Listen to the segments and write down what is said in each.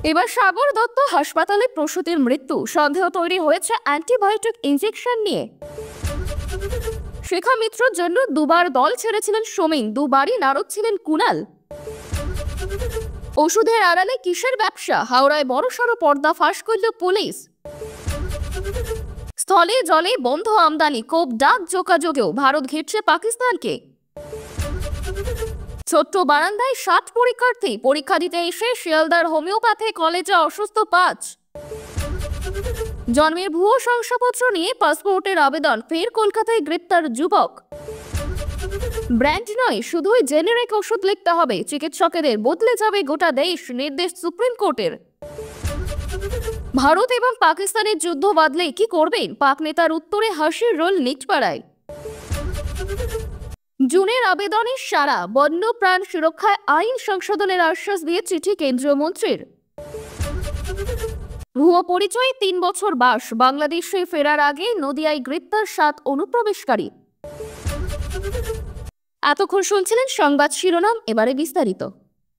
এবার সাগর দত্ত হাসপাতালে প্রসূতির মৃত্যু, সন্দেহ তৈরি হয়েছে অ্যান্টিবায়োটিক ইনজেকশন নিয়ে। শিখা মিত্রর জন্য দুবার দল ছেড়েছিলেন সোমেন, দুবারই নারদ ছিলেন কুণাল। ওষুধের আড়ালে কিসের ব্যবসা, হাওড়ায় বড়সড় পর্দা ফাঁস করল পুলিশ। স্থলে জলে বন্ধ আমদানি, কোপ ডাক যোগাযোগেও ভারত ঘিরছে পাকিস্তানকে। ছোট্ট বারান্দায় 60 পরীক্ষার্থী, পরীক্ষা দিতে এসে শিয়ালদার হোমিওপ্যাথি কলেজে অসুস্থ 5। জন্মের ভুয়ো শংসাপত্র নিয়ে পাসপোর্টের আবেদন, ফের কলকাতায় গ্রেপ্তার যুবক। ব্র্যান্ড নয়, শুধুই জেনেরিক ওষুধ লিখতে হবে, চিকিৎসকেদের বদলে যাবে গোটা দেশ, নির্দেশ সুপ্রিম কোর্টের। ভারত এবং পাকিস্তানের যুদ্ধ বাঁধলে কি করবেন, পাক নেতার উত্তরে হাসির রোল নিটপাড়ায়। জুনের আবেদনের সারা, বন্যপ্রাণ সুরক্ষায় আইন সংশোধনের আশ্বাস দিয়ে চিঠি কেন্দ্রীয় মন্ত্রীর। ভুয়ো পরিচয়ে 3 বছর বাস, বাংলাদেশে ফেরার আগে নদিয়ায় গ্রেপ্তার 7 অনুপ্রবেশকারী। এতক্ষণ শুনছিলেন সংবাদ শিরোনাম, এবারে বিস্তারিত।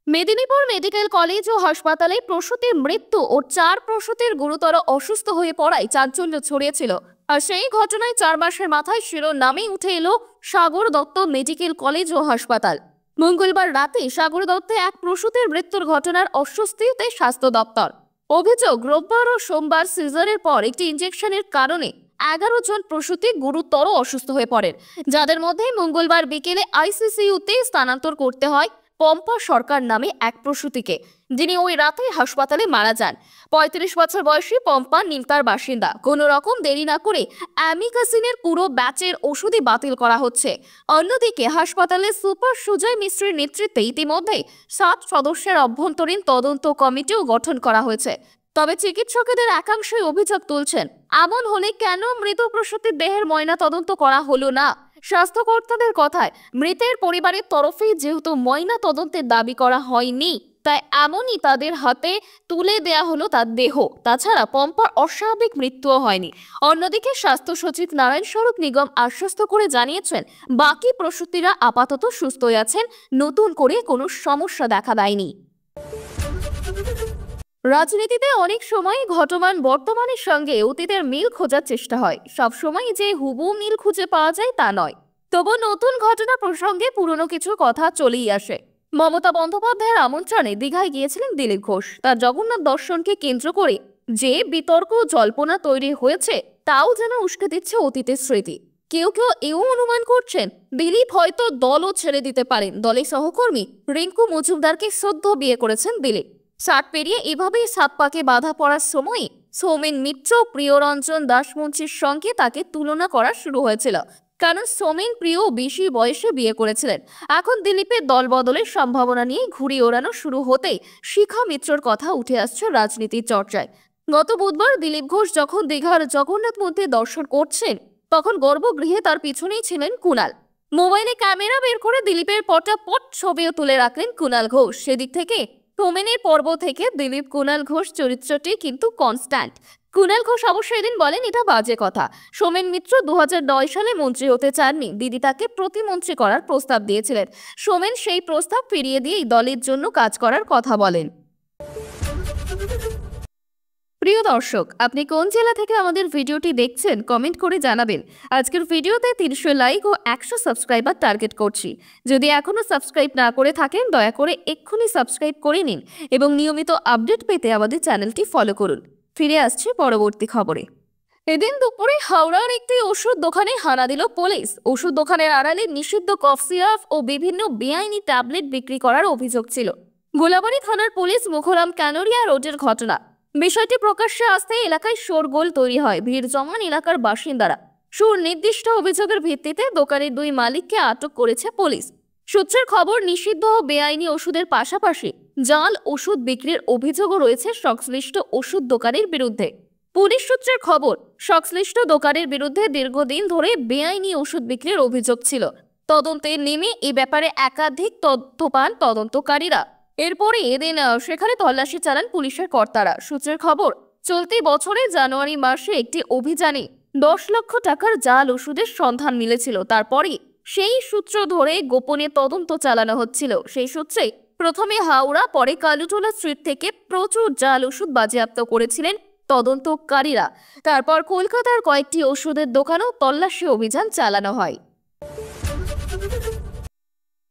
মেদিনীপুর মেডিকেল কলেজ ও হাসপাতালে প্রসূতির মৃত্যু ও 4 প্রসূতির গুরুতর অসুস্থ হয়ে পড়ায় চাঞ্চল্য ছড়িয়েছিল। আর সেই ঘটনায় 4 মাসের মাথায় শিরোনামে উঠে এলো সাগর দত্ত মেডিকেল কলেজ ও হাসপাতাল। মঙ্গলবার রাতে সাগর দত্তে এক প্রসূতির মৃত্যুর ঘটনার অস্বস্তিতে স্বাস্থ্য দপ্তর। অভিযোগ, রোববার ও সোমবার সিজারের পর একটি ইনজেকশনের কারণে 11 জন প্রসূতি গুরুতর অসুস্থ হয়ে পড়েন, যাদের মধ্যে মঙ্গলবার বিকেলে আইসিসিইউতে স্থানান্তর করতে হয় পম্পা সরকার নামে এক প্রসূতিকে, যিনি ওই রাতে হাসপাতালে মারা যান। 35 বছর বয়সী পম্পা নিমতার বাসিন্দা। কোনো রকম দেরি না করে অ্যামিকাসিনের পুরো ব্যাচের ওষুধই বাতিল করা হচ্ছে। অন্যদিকে হাসপাতালের সুপার সুজয় মিশ্রের নেতৃত্বে ইতিমধ্যে 7 সদস্যের অভ্যন্তরীণ তদন্ত কমিটিও গঠন করা হয়েছে। তবে চিকিৎসকেদের একাংশই অভিযোগ তুলছেন, এমন হলে কেন মৃত প্রসূতির দেহের ময়না তদন্ত করা হলো না। স্বাস্থ্য কর্তাদের কথায়, মৃতের পরিবারের তরফেই যেহেতু ময়না তদন্তের দাবি করা হয়নি, তাই এমনই তাদের হাতে তুলে দেয়া হলো তার দেহ। তাছাড়া পম্পার অস্বাভাবিক মৃত্যুও হয়নি। অন্যদিকে স্বাস্থ্য সচিব নারায়ণ স্বরূপ নিগম আশ্বস্ত করে জানিয়েছেন, বাকি প্রসূতিরা আপাতত সুস্থই আছেন, নতুন করে কোনো সমস্যা দেখা দেয়নি। রাজনীতিতে অনেক সময় ঘটমান বর্তমানের সঙ্গে অতীতের মিল খোঁজার চেষ্টা হয়। সব সময় যে হুবহু মিল খুঁজে পাওয়া যায় তা নয়। তবু নতুন ঘটনা প্রসঙ্গে পুরনো কিছু কথা চলেই আসে। মমতা বন্দ্যোপাধ্যায়ের আমন্ত্রণে দীঘায় গিয়েছিলেন দিলীপ ঘোষ। তার জগন্নাথ দর্শনকে কেন্দ্র করে যে বিতর্ক জল্পনা তৈরি হয়েছে, তাও যেন উস্কে দিচ্ছে অতীতের স্মৃতি। কেউ কেউ এও অনুমান করছেন, দিলীপ হয়তো দলও ছেড়ে দিতে পারেন। দলের সহকর্মী রিঙ্কু মজুমদারকে সদ্য বিয়ে করেছেন দিলীপ। 60 পেরিয়ে এভাবেই 7 পাকে বাধা পড়ার সময় সৌমেন মিত্র, প্রিয়রঞ্জন দাসমুন্সির সঙ্গে তাকে তুলনা করা শুরু হয়েছিল, কারণ সৌমেন প্রিয় বেশি বয়সে বিয়ে করেছিলেন। এখন দিলীপের দল বদলের সম্ভাবনা নিয়ে ঘুড়ি ওড়ানো শুরু হতেই শিখা মিত্রর কথা উঠে আসছে রাজনীতির চর্চায়। গত বুধবার দিলীপ ঘোষ যখন দীঘার জগন্নাথ মন্দির দর্শন করছেন, তখন গর্ভগৃহে তার পিছনেই ছিলেন কুণাল। মোবাইলে ক্যামেরা বের করে দিলীপের পটাপট ছবিও তুলে রাখলেন কুণাল ঘোষ। সেদিক থেকে সোমেনের পর্ব থেকে দিলীপ কুণাল ঘোষ চরিত্রটি কিন্তু কনস্ট্যান্ট। কুণাল ঘোষ অবশ্য এদিন বলেন, এটা বাজে কথা। সোমেন মিত্র 2009 সালে মন্ত্রী হতে চাননি, দিদি তাকে প্রতিমন্ত্রী করার প্রস্তাব দিয়েছিলেন। সোমেন সেই প্রস্তাব ফিরিয়ে দিয়ে দলের জন্য কাজ করার কথা বলেন। প্রিয় দর্শক, আপনি কোন জেলা থেকে আমাদের ভিডিওটি দেখছেন কমেন্ট করে জানাবেন। আজকের ভিডিওতে 300 লাইক ও 100 সাবস্ক্রাইবার টার্গেট করছি। যদি এখনো সাবস্ক্রাইব না করে থাকেন, দয়া করে এক্ষুনি সাবস্ক্রাইব করে নিন এবং নিয়মিত আপডেট পেতে আমাদের চ্যানেলটি ফলো করুন। ফিরে আসছে পরবর্তী খবরে। এদিন দুপুরে হাওড়ার একটি ওষুধ দোকানে হানা দিল পুলিশ। ওষুধ দোকানের আড়ালে নিষিদ্ধ কফ সিরাপ ও বিভিন্ন বেআইনি ট্যাবলেট বিক্রি করার অভিযোগ ছিল। গোলাবাড়ি থানার পুলিশ মুখরাম ক্যানোরিয়া রোডের ঘটনা। বিষয়টি প্রকাশ্যে আসতে এলাকায় শোরগোল তৈরি হয়। ভিড় জমান এলাকার বাসিন্দারা। সুনির্দিষ্ট অভিযোগের ভিত্তিতে দোকানের 2 মালিককে আটক করেছে পুলিশ। সূত্রের খবর, নিষিদ্ধ ও বেআইনি ওষুধের পাশাপাশি জাল ওষুধ বিক্রির অভিযোগও রয়েছে সংশ্লিষ্ট ওষুধ দোকানের বিরুদ্ধে। পুলিশ সূত্রের খবর, সংশ্লিষ্ট দোকানের বিরুদ্ধে দীর্ঘদিন ধরে বেআইনি ওষুধ বিক্রির অভিযোগ ছিল। তদন্তে নেমে এ ব্যাপারে একাধিক তথ্য পান তদন্তকারীরা। এরপরে এদিন সেখানে তল্লাশি চালান পুলিশের কর্তারা। সূত্রের খবর, চলতি বছরে জানুয়ারি মাসে একটি অভিযানে 10 লক্ষ টাকার জাল ওষুধের সন্ধান মিলেছিল। তারপরে সেই সূত্র ধরে গোপনে তদন্ত চালানো হচ্ছিল। সেই সূত্রে প্রথমে হাওড়া, পরে কালুটোলা স্ট্রিট থেকে প্রচুর জাল ওষুধ বাজেয়াপ্ত করেছিলেন তদন্তকারীরা। তারপর কলকাতার কয়েকটি ওষুধের দোকানেও তল্লাশি অভিযান চালানো হয়।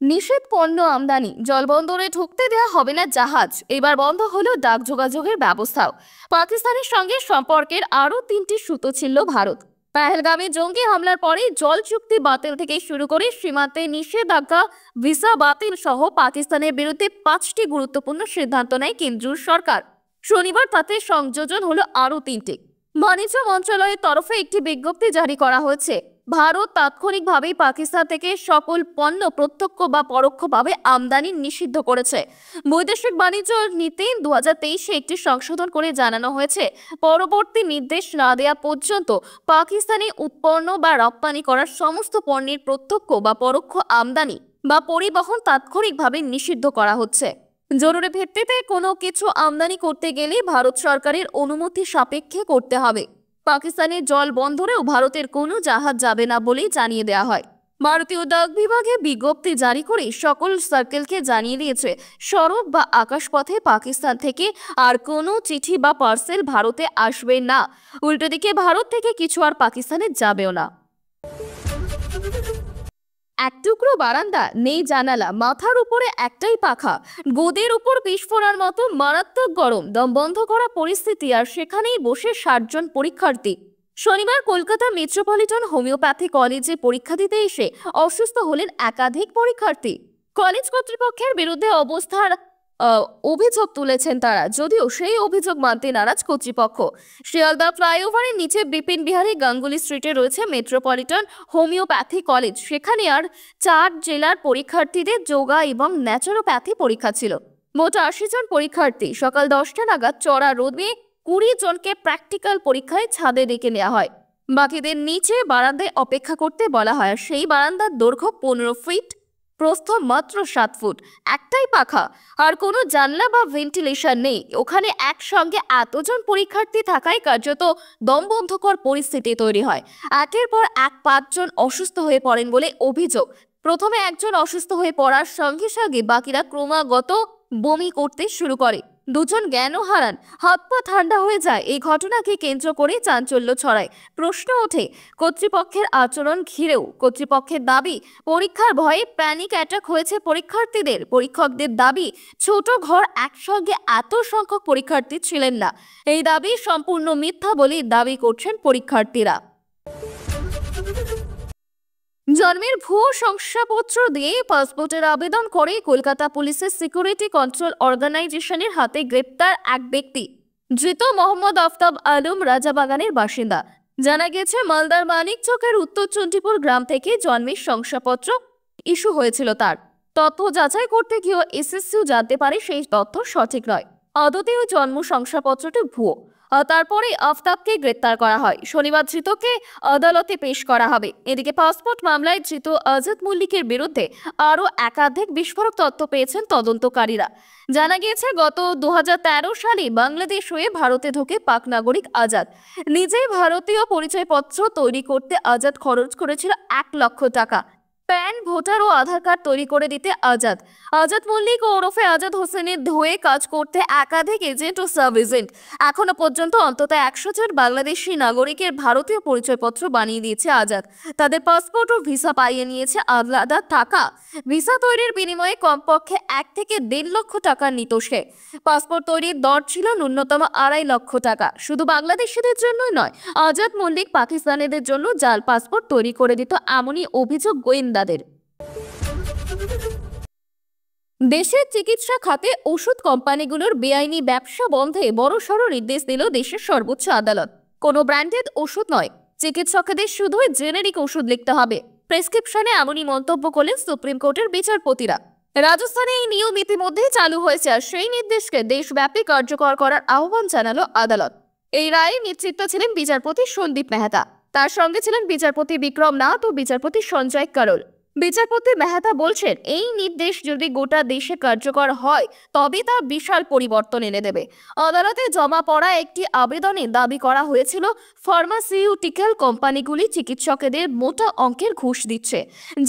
নিষেধ পণ্য আমদানি, জলবন্দরে ঢুকতে দেওয়া হবে না জাহাজ। এবার বন্ধ হলো ডাক যোগাযোগের ব্যবস্থাও। পাকিস্তানের সঙ্গে সম্পর্কের আরও 3টি সুতো ছিল ভারত। পেহেলগামে জঙ্গি হামলার পরে জল চুক্তি বাতিল থেকে শুরু করে সীমান্তে নিষেধাজ্ঞা, ভিসা বাতিল সহ পাকিস্তানের বিরুদ্ধে 5টি গুরুত্বপূর্ণ সিদ্ধান্ত নেয় কেন্দ্রীয় সরকার। শনিবার তাতে সংযোজন হলো আরও 3টি। বাণিজ্য মন্ত্রণালয়ের তরফে একটি বিজ্ঞপ্তি জারি করা হয়েছে। ভারত তাৎক্ষণিকভাবেই পাকিস্তান থেকে সকল পণ্য প্রত্যক্ষ বা পরোক্ষভাবে আমদানি নিষিদ্ধ করেছে। বৈদেশিক বাণিজ্য নীতি 2023-এ একটি সংশোধন করে জানানো হয়েছে, পরবর্তী নির্দেশ না দেওয়া পর্যন্ত পাকিস্তানে উৎপন্ন বা রপ্তানি করা সমস্ত পণ্যের প্রত্যক্ষ বা পরোক্ষ আমদানি বা পরিবহন তাৎক্ষণিকভাবে নিষিদ্ধ করা হচ্ছে। জরুরি ভিত্তিতে কোনো কিছু আমদানি করতে গেলে ভারত সরকারের অনুমতি সাপেক্ষে করতে হবে। পাকিস্তানের জল বন্দরেও ভারতের কোনো জাহাজ যাবে না বলেই জানিয়ে দেওয়া হয়। ভারতীয় ডাক বিভাগে বিজ্ঞপ্তি জারি করে সকল সার্কেলকে জানিয়ে দিয়েছে, সড়ক বা আকাশপথে পাকিস্তান থেকে আর কোনো চিঠি বা পার্সেল ভারতে আসবে না। উল্টো দিকে ভারত থেকে কিছু আর পাকিস্তানে যাবেও না। এক টুকরো বারান্দা, নেই জানালা, মাথার উপরে একটাই পাখা, গোদের উপর বিস্ফোরণের মতো মারাত্মক গরম, দম বন্ধ করা পরিস্থিতি, আর সেখানেই বসে 60 জন পরীক্ষার্থী। শনিবার কলকাতা মেট্রোপলিটন হোমিওপ্যাথি কলেজে পরীক্ষা দিতে এসে অসুস্থ হলেন একাধিক পরীক্ষার্থী। কলেজ কর্তৃপক্ষের বিরুদ্ধে অভিযোগ তুলেছেন তারা, যদিও সেই অভিযোগ মানতে নারাজ কর্তৃপক্ষ। শিয়ালদা ফ্লাইওভারের নিচে বিপিন বিহারী গাঙ্গুলি স্ট্রিটে রয়েছে মেট্রোপলিটন হোমিওপ্যাথি কলেজ। সেখানে আর 4 জেলার পরীক্ষার্থীদের যোগা এবং ন্যাচুরোপ্যাথি পরীক্ষা ছিল। মোট 80 জন পরীক্ষার্থী। সকাল 10টা নাগাদ চড়া রোদে 20 জনকে প্র্যাকটিক্যাল পরীক্ষায় ছাদে ডেকে নেওয়া হয়। বাকিদের নিচে বারান্দায় অপেক্ষা করতে বলা হয়। সেই বারান্দার দৈর্ঘ্য 15 ফিট, প্রস্থ মাত্র 7 ফুট, একটাই পাখা, আর কোনো জানলা বা ভেন্টিলেশন নেই। ওখানে একসঙ্গে এতজন পরীক্ষার্থী থাকায় কার্যত দমবন্ধকর পরিস্থিতি তৈরি হয়। একের পর এক 5 জন অসুস্থ হয়ে পড়েন বলে অভিযোগ। প্রথমে একজন অসুস্থ হয়ে পড়ার সঙ্গে সঙ্গে বাকিরা ক্রমাগত বমি করতে শুরু করে। 2 জন জ্ঞানও হারান, হাত পা ঠান্ডা হয়ে যায়। এই ঘটনাকে কেন্দ্র করে চাঞ্চল্য ছড়ায়। প্রশ্ন ওঠে কর্তৃপক্ষের আচরণ ঘিরেও। কর্তৃপক্ষের দাবি, পরীক্ষার ভয়ে প্যানিক অ্যাটাক হয়েছে পরীক্ষার্থীদের। পরীক্ষকদের দাবি, ছোট ঘর, একসঙ্গে এত সংখ্যক পরীক্ষার্থী ছিলেন না। এই দাবি সম্পূর্ণ মিথ্যা বলে দাবি করছেন পরীক্ষার্থীরা। জন্মের ভুয়ো শংসাপত্র দিয়ে পাসপোর্টের আবেদন করে কলকাতা পুলিশের সিকিউরিটি কন্ট্রোল অর্গানাইজেশনের হাতে গ্রেপ্তার এক ব্যক্তি। ধৃত মোহাম্মদ আফতাব আলম, রাজাবাগানের বাসিন্দা। জানা গেছে, মালদার মানিকচকের উত্তর চণ্ডীপুর গ্রাম থেকে জন্মের শংসাপত্র ইস্যু হয়েছিল তার। তথ্য যাচাই করতে গিয়েও এসএসসিও জানতে পারে সেই তথ্য সঠিক নয়। আদতেও জন্ম শংসাপত্রটি ভুয়ো। তারপরে আফতাবকে গ্রেপ্তার করা হয়। শনিবার ধৃতকে আদালতে পেশ করা হবে। এদিকে পাসপোর্ট মামলায় ধৃত আজাদ মল্লিকের বিরুদ্ধে আরও একাধিক বিস্ফোরক তথ্য পেয়েছেন তদন্তকারীরা। জানা গিয়েছে, গত 2013 সালে বাংলাদেশ হয়ে ভারতে ঢোকে পাক নাগরিক আজাদ। নিজেই ভারতীয় পরিচয়পত্র তৈরি করতে আজাদ খরচ করেছিল 1 লক্ষ টাকা। প্যান, ভোটার ও আধার কার্ড তৈরি করে দিতে আজাদ মল্লিক ওরফে আজাদ হোসেনের হয়ে কাজ করতে একাধিক এজেন্ট ও সাব এজেন্ট। এখনো পর্যন্ত অন্তত 100 জন বাংলাদেশি নাগরিকের ভারতীয় পরিচয়পত্র বানিয়ে দিয়েছে আজাদ। তাদের পাসপোর্ট ও ভিসা পাইয়ে নিয়েছে আলাদা টাকা। ভিসা তৈরির বিনিময়ে কমপক্ষে 1 থেকে 1.5 লক্ষ টাকা নিত সে। পাসপোর্ট তৈরির দর ছিল ন্যূনতম 2.5 লক্ষ টাকা। শুধু বাংলাদেশিদের জন্যই নয়, আজাদ মল্লিক পাকিস্তানিদের জন্য জাল পাসপোর্ট তৈরি করে দিত, এমনই অভিযোগ গোয়েন্দাদের। দেশের চিকিৎসা খাতে ওষুধ কোম্পানিগুলোর বেআইনি ব্যবসা বন্ধে বড়সড় নির্দেশ দিল দেশের সর্বোচ্চ আদালত। কোনো ব্র্যান্ডেড ওষুধ নয়, চিকিৎসকদের শুধুই জেনেরিক ওষুধ লিখতে হবে প্রেসক্রিপশনে, এমনই মন্তব্য করলেন সুপ্রিম কোর্টের বিচারপতিরা। রাজস্থানে এই নিয়ম ইতিমধ্যেই চালু হয়েছে, আর সেই নির্দেশকে দেশব্যাপী কার্যকর করার আহ্বান জানালো আদালত। এই রায়ে নেতৃত্বে ছিলেন বিচারপতি সন্দীপ মেহতা, তার সঙ্গে ছিলেন বিচারপতি বিক্রম নাথ ও বিচারপতি সঞ্জয় কারোল। বিচারপতি মেহতা বলছেন, এই নির্দেশ যদি গোটা দেশে কার্যকর হয় তবে তা বিশাল পরিবর্তন এনে দেবে। আদালতে জমা পড়া একটি আবেদনে দাবি করা হয়েছিল, ফার্মাসিউটিক্যাল কোম্পানিগুলি চিকিৎসকদের মোটা অঙ্কের ঘুষ দিচ্ছে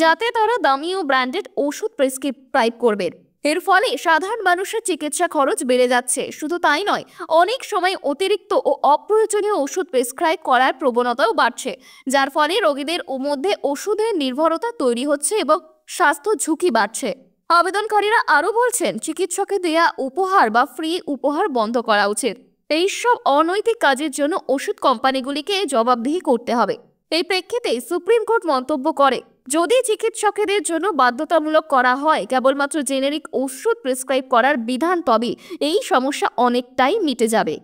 যাতে তারা দামি ও ব্র্যান্ডেড ওষুধ প্রেসক্রাইব করবে। এর ফলে সাধারণ মানুষের চিকিৎসা খরচ বেড়ে যাচ্ছে। শুধু তাই নয়, অনেক সময় অতিরিক্ত ও অপ্রয়োজনীয় ওষুধ প্রেসক্রাইব করার প্রবণতাও বাড়ছে, যার ফলে রোগীদের মধ্যে ওষুধের নির্ভরতা তৈরি হচ্ছে এবং স্বাস্থ্য ঝুঁকি বাড়ছে। আবেদনকারীরা আরও বলছেন, চিকিৎসকের দেয়া উপহার বা ফ্রি উপহার বন্ধ করা উচিত। এইসব অনৈতিক কাজের জন্য ওষুধ কোম্পানিগুলিকে জবাবদিহি করতে হবে। এই প্রেক্ষিতে সুপ্রিম কোর্ট মন্তব্য করে, যদি চিকিৎসকেদের জন্য বাধ্যতামূলক করা হয় কেবলমাত্র জেনেরিক ওষুধ প্রেসক্রাইব করার বিধান, তবে এই সমস্যা অনেকটাই মিটে যাবে।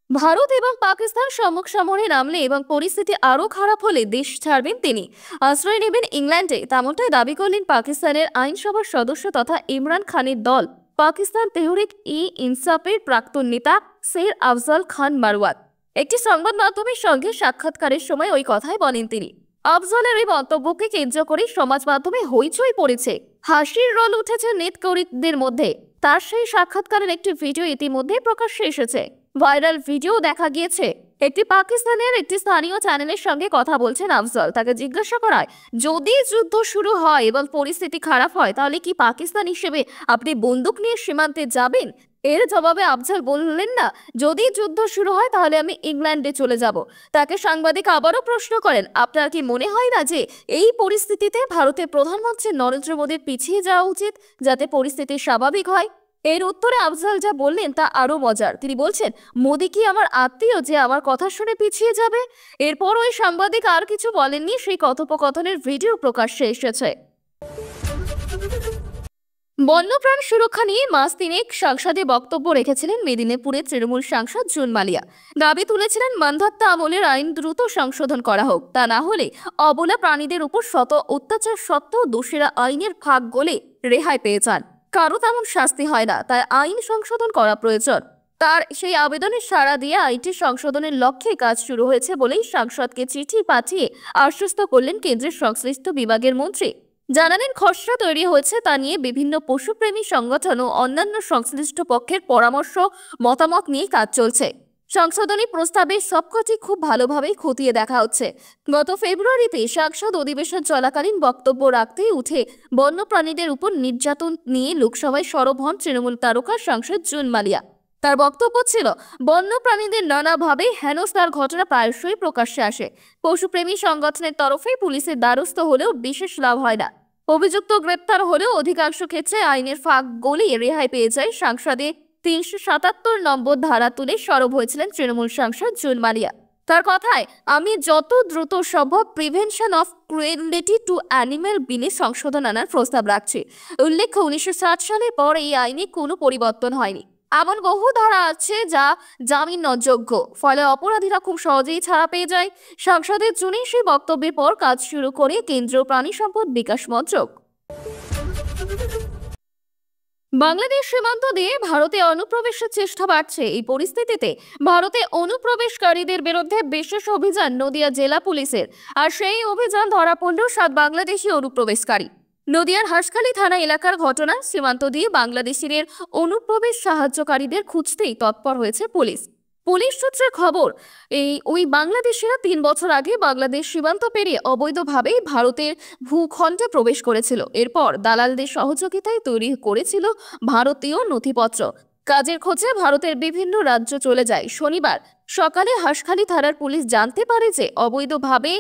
ভারত এবং পাকিস্তান সমরে নামলে এবং পরিস্থিতি আরও খারাপ হলে দেশ ছাড়বেন তিনি, আশ্রয় নেবেন ইংল্যান্ডে, তেমনটাই দাবি করলেন পাকিস্তানের আইনসভার সদস্য তথা ইমরান খানের দল পাকিস্তান তেহরিক-ই-ইনসাফের প্রাক্তন নেতা শের আফজল খান মারওয়াত। একটি সংবাদ মাধ্যমের সঙ্গে সাক্ষাৎকারের সময় ওই কথাই বলেন তিনি। আফজলের এই মন্তব্যকে কেন্দ্র করে সমাজ মাধ্যমে হইচই পড়েছে, হাসির রোল উঠেছে নেটকর্মীদের মধ্যে। তার সেই সাক্ষাৎকারের একটি ভিডিও ইতিমধ্যে প্রকাশ্যে এসেছে। ভাইরাল ভিডিও দেখা গিয়েছে, একটি পাকিস্তানের একটি স্থানীয় চ্যানেলের সঙ্গে কথা বলছেন আফজল। তাকে জিজ্ঞাসা করা হয়, যদি যুদ্ধ শুরু হয় এবং পরিস্থিতি খারাপ হয় তাহলে কি পাকিস্তান হিসেবে আপনি বন্দুক নিয়ে সীমান্তে যাবেন? এর জবাবে আফজল বললেন, না, যদি যুদ্ধ শুরু হয় তাহলে আমি ইংল্যান্ডে চলে যাব। তাকে সাংবাদিক আবারও প্রশ্ন করেন, আপনার কি মনে হয় না যে এই পরিস্থিতিতে ভারতের প্রধানমন্ত্রী নরেন্দ্র মোদীর পিছিয়ে যাওয়া উচিত যাতে পরিস্থিতি স্বাভাবিক হয়? এর উত্তরে আফজল যা বললেন তা আরো মজার। তিনি বলছেন, মোদী কি আমার আত্মীয় যে আমার কথা শুনে পিছিয়ে যাবে? এরপর ওই সাংবাদিক আর কিছু বলেননি। সেই কথোপকথনের ভিডিও প্রকাশ্যে এসেছে। বন্যপ্রাণ সুরক্ষা নিয়ে মাস তিনেক সংসদে বক্তব্য রেখেছিলেন মেদিনীপুরের তৃণমূল সাংসদ জুন মালিয়া। দাবি তুলেছিলেন, মান্ধাত্তা আমলের আইন দ্রুত সংশোধন করা হোক, তা না হলে অবলা প্রাণীদের উপর শত অত্যাচার সত্ত্বেও দোষীরা আইনের ফাঁক গলে রেহাই পেয়ে যান। কারো তেমন শাস্তি হয় না, তাই আইন সংশোধন করা প্রয়োজন। তার সেই আবেদনের সাড়া দিয়ে আইনটি সংশোধনের লক্ষ্যে কাজ শুরু হয়েছে বলেই সাংসদকে চিঠি পাঠিয়ে আশ্বস্ত করলেন কেন্দ্রের সংশ্লিষ্ট বিভাগের মন্ত্রী। জানালেন, খসড়া তৈরি হয়েছে, তা নিয়ে বিভিন্ন পশুপ্রেমী সংগঠন ও অন্যান্য সংশ্লিষ্ট পক্ষের পরামর্শ মতামত নিয়ে কাজ চলছে। সংশোধনী প্রস্তাবে সবকটি খুব ভালোভাবেই খতিয়ে দেখা হচ্ছে। গত ফেব্রুয়ারিতে সংসদ অধিবেশন চলাকালীন বক্তব্য রাখতেই উঠে বন্যপ্রাণীদের উপর নির্যাতন নিয়ে লোকসভায় সরব হন তৃণমূল তারকা সাংসদ জুন মালিয়া। তার বক্তব্য ছিল, বন্যপ্রাণীদের নানাভাবে হেনস্থার ঘটনা প্রায়শই প্রকাশ্যে আসে। পশুপ্রেমী সংগঠনের তরফে পুলিশের দ্বারস্থ হলেও বিশেষ লাভ হয় না। অভিযুক্ত গ্রেপ্তার হলেও অধিকাংশ ক্ষেত্রে আইনের ফাঁক গলিয়ে রেহাই পেয়ে যায়। সংসদে ৩৭৭ নম্বর ধারা তুলে সরব হয়েছিলেন তৃণমূল সাংসদ জুন মালিয়া। তার কথায়, আমি যত দ্রুত সম্ভব prevention of cruelty to animal বিলে সংশোধন আনার প্রস্তাব রাখছি। উল্লেখ্য, ১৯৬০ সালের পর এই আইনে কোনো পরিবর্তন হয়নি। এমন বহু ধারা আছে যা জামিন অযোগ্য, ফলে অপরাধীরা খুব সহজেই ছাড়া পেয়ে যায়। সংসদের জুনে সেই বক্তব্যের পর কাজ শুরু করে কেন্দ্রীয় প্রাণী সম্পদ বিকাশ মন্ত্রক। বাংলাদেশ সীমান্ত দিয়ে ভারতে অনুপ্রবেশের চেষ্টা বাড়ছে। এই পরিস্থিতিতে ভারতে অনুপ্রবেশকারীদের বিরুদ্ধে বিশেষ অভিযান নদিয়া জেলা পুলিশের। আর সেই অভিযান ধরা পড়ল 7 বাংলাদেশি অনুপ্রবেশকারী। নদিয়ার হাঁসখালী থানা এলাকার ঘটনা। সীমান্ত দিয়ে বাংলাদেশিদের অনুপ্রবেশ সাহায্যকারীদের খুঁজতেই তৎপর হয়েছে পুলিশ। পুলিশ সূত্রে খবর, ওই বাংলাদেশিরা 3 বছর আগে বাংলাদেশ সীমান্ত পেরিয়ে অবৈধভাবে ভারতের ভূখণ্ডে প্রবেশ করেছিল। এরপর দালালদের সহযোগিতায় তৈরি করেছিল ভারতীয় নথিপত্র। কাজের খোঁজে ভারতের বিভিন্ন রাজ্য চলে যায়। শনিবার সকালে হাঁসখালী থানার পুলিশ জানতে পারে যে অবৈধভাবে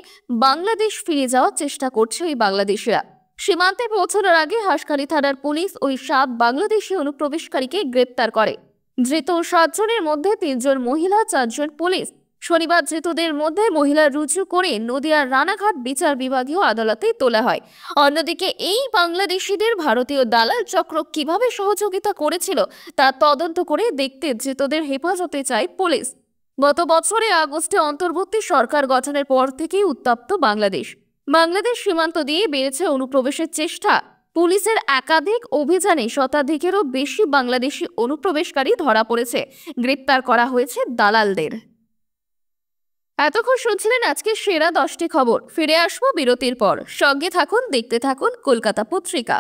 বাংলাদেশ ফিরে যাওয়ার চেষ্টা করছে ওই বাংলাদেশিরা। সীমান্তে পৌঁছানোর আগে হাঁসখালী থানার পুলিশ ওই 7 বাংলাদেশি অনুপ্রবেশকারীকে গ্রেপ্তার করে। ধৃত 7 জনের মধ্যে 3 জন মহিলা, 4 জন পুলিশ। শনিবার ধৃতদের মধ্যে মহিলা রুজু করে নদিয়ার রানাঘাট বিচার বিভাগীয় আদালতে তোলা হয়। অন্যদিকে এই বাংলাদেশিদের ভারতীয় দালাল চক্র কিভাবে সহযোগিতা করেছিল তা তদন্ত করে দেখতে ধৃতদের হেফাজতে চায় পুলিশ। গত বছরের আগস্টে অন্তর্বর্তী সরকার গঠনের পর থেকেই উত্তপ্ত বাংলাদেশ সীমান্ত দিয়ে বেড়েছে অনুপ্রবেশের চেষ্টা। পুলিশের একাধিক অভিযানে শতাধিকেরও বেশি বাংলাদেশি অনুপ্রবেশকারী ধরা পড়েছে। গ্রেপ্তার করা হয়েছে দালালদের। এতক্ষণ শুনছিলেন আজকে সেরা 10টি খবর। ফিরে আসবো বিরতির পর। সঙ্গে থাকুন, দেখতে থাকুন কলকাতা পত্রিকা।